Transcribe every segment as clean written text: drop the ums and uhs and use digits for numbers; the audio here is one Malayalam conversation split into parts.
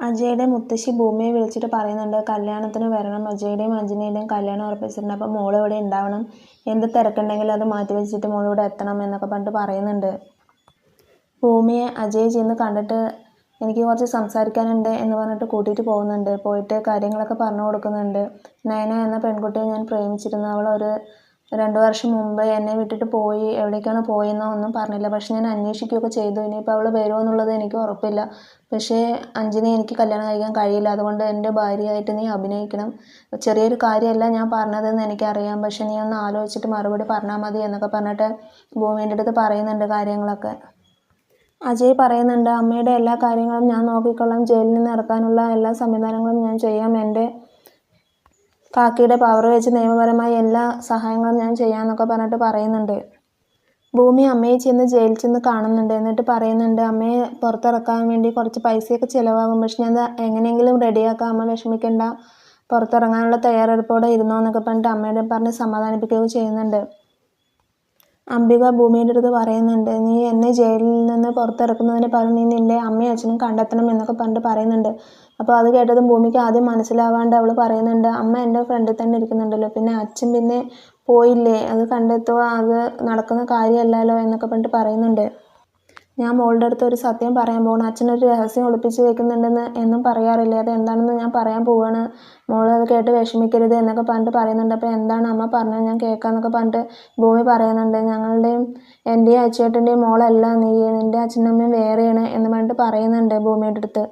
അജയുടെ മുത്തശ്ശി ഭൂമിയെ വിളിച്ചിട്ട് പറയുന്നുണ്ട്, കല്യാണത്തിന് വരണം, അജയുടെയും അഞ്ജനയുടെയും കല്യാണം ഉറപ്പിച്ചിട്ടുണ്ട്, അപ്പോൾ മോൾ ഇവിടെ ഉണ്ടാവണം, എന്ത് തിരക്കുണ്ടെങ്കിലും അത് മാറ്റി വെച്ചിട്ട് മോൾ ഇവിടെ എത്തണം എന്നൊക്കെ പറഞ്ഞിട്ട് പറയുന്നുണ്ട്. ഭൂമിയെ അജയ് ചെന്ന് കണ്ടിട്ട് എനിക്ക് കുറച്ച് സംസാരിക്കാനുണ്ട് എന്ന് പറഞ്ഞിട്ട് കൂട്ടിയിട്ട് പോകുന്നുണ്ട്. പോയിട്ട് കാര്യങ്ങളൊക്കെ പറഞ്ഞു കൊടുക്കുന്നുണ്ട്. നയന എന്ന പെൺകുട്ടിയെ ഞാൻ പ്രേമിച്ചിരുന്നു. അവൾ 2 വർഷം മുമ്പ് എന്നെ വിട്ടിട്ട് പോയി. എവിടേക്കാണ് പോയെന്നോ ഒന്നും പറഞ്ഞില്ല. പക്ഷെ ഞാൻ അന്വേഷിക്കുകയൊക്കെ ചെയ്തു. ഇനിയിപ്പോൾ അവൾ വരുമോ എന്നുള്ളത് എനിക്ക് ഉറപ്പില്ല. പക്ഷേ അഞ്ജനെ എനിക്ക് കല്യാണം കഴിക്കാൻ കഴിയില്ല. അതുകൊണ്ട് എൻ്റെ ഭാര്യയായിട്ട് നീ അഭിനയിക്കണം. ചെറിയൊരു കാര്യമല്ല ഞാൻ പറഞ്ഞതെന്ന് എനിക്കറിയാം. പക്ഷെ നീ ഒന്ന് ആലോചിച്ചിട്ട് മറുപടി പറഞ്ഞാൽ മതി എന്നൊക്കെ പറഞ്ഞിട്ട് ഭൂമിൻ്റെ അടുത്ത് പറയുന്നുണ്ട് കാര്യങ്ങളൊക്കെ. അജയ് പറയുന്നുണ്ട്, അമ്മയുടെ എല്ലാ കാര്യങ്ങളും ഞാൻ നോക്കിക്കൊള്ളാം. ജയിലിൽ നിന്ന് ഇറക്കാനുള്ള എല്ലാ സംവിധാനങ്ങളും ഞാൻ ചെയ്യാം. എൻ്റെ കാക്കിയുടെ പവർ വെച്ച് നിയമപരമായ എല്ലാ സഹായങ്ങളും ഞാൻ ചെയ്യാമെന്നൊക്കെ പറഞ്ഞിട്ട് പറയുന്നുണ്ട്. ഭൂമി അമ്മയെ ജയിലിൽ ചെന്ന് കാണുന്നുണ്ട്. എന്നിട്ട് പറയുന്നുണ്ട്, അമ്മയെ പുറത്തിറക്കാൻ വേണ്ടി കുറച്ച് പൈസയൊക്കെ ചിലവാകും. പക്ഷെ ഞാൻ എങ്ങനെയെങ്കിലും റെഡിയാക്കാം, അമ്മ വിഷമിക്കേണ്ട, പുറത്തിറങ്ങാനുള്ള തയ്യാറെടുപ്പോടെ ഇരുന്നോ എന്നൊക്കെ പറഞ്ഞിട്ട് അമ്മയുടെ പറഞ്ഞ് സമാധാനിപ്പിക്കുകയൊക്കെ ചെയ്യുന്നുണ്ട്. അംബിക ഭൂമിയുടെ അടുത്ത് പറയുന്നുണ്ട്, നീ എന്നെ ജയിലിൽ നിന്ന് പുറത്തിറക്കുന്നതിന് പകരം നീ നിൻ്റെ അമ്മയും അച്ഛനും കണ്ടെത്തണം എന്നൊക്കെ പറഞ്ഞിട്ട് പറയുന്നുണ്ട്. അപ്പോൾ അത് കേട്ടതും ഭൂമിക്ക് ആദ്യം മനസ്സിലാവാണ്ട് അവൾ പറയുന്നുണ്ട്, അമ്മ എൻ്റെ ഫ്രണ്ടിൽ തന്നെ ഇരിക്കുന്നുണ്ടല്ലോ, പിന്നെ അച്ഛൻ പിന്നെ പോയില്ലേ, അത് കണ്ടെത്തുക അത് നടക്കുന്ന കാര്യമല്ലല്ലോ എന്നൊക്കെ പറഞ്ഞിട്ട് പറയുന്നുണ്ട്. ഞാൻ മോളുടെ അടുത്ത് ഒരു സത്യം പറയാൻ പോകണം. അച്ഛനൊരു രഹസ്യം ഒളിപ്പിച്ച് വെക്കുന്നുണ്ടെന്ന് എന്നും പറയാറില്ലേ, അത് എന്താണെന്ന് ഞാൻ പറയാൻ പോവുകയാണ്. മോൾ അത് കേട്ട് വിഷമിക്കരുത് എന്നൊക്കെ പറഞ്ഞിട്ട് പറയുന്നുണ്ട്. അപ്പോൾ എന്താണ് അമ്മ പറഞ്ഞത്, ഞാൻ കേൾക്കാമെന്നൊക്കെ പറഞ്ഞിട്ട് ഭൂമി പറയുന്നുണ്ട്, എൻ്റെയും അച്ഛേട്ടൻ്റെയും മോളല്ല നീ, നിൻ്റെ അച്ഛനും അമ്മയും വേറെയാണ് എന്ന് പറഞ്ഞിട്ട് പറയുന്നുണ്ട് ഭൂമിയുടെ അടുത്ത്.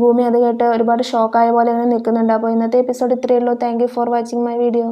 ഭൂമി അത് കേട്ട് ഒരുപാട് ഷോക്കായ പോലെ ഇങ്ങനെ നിൽക്കുന്നുണ്ട്. അപ്പോൾ ഇന്നത്തെ എപ്പിസോഡ് ഇത്രയേ ഉള്ളൂ. Thank you for watching my video.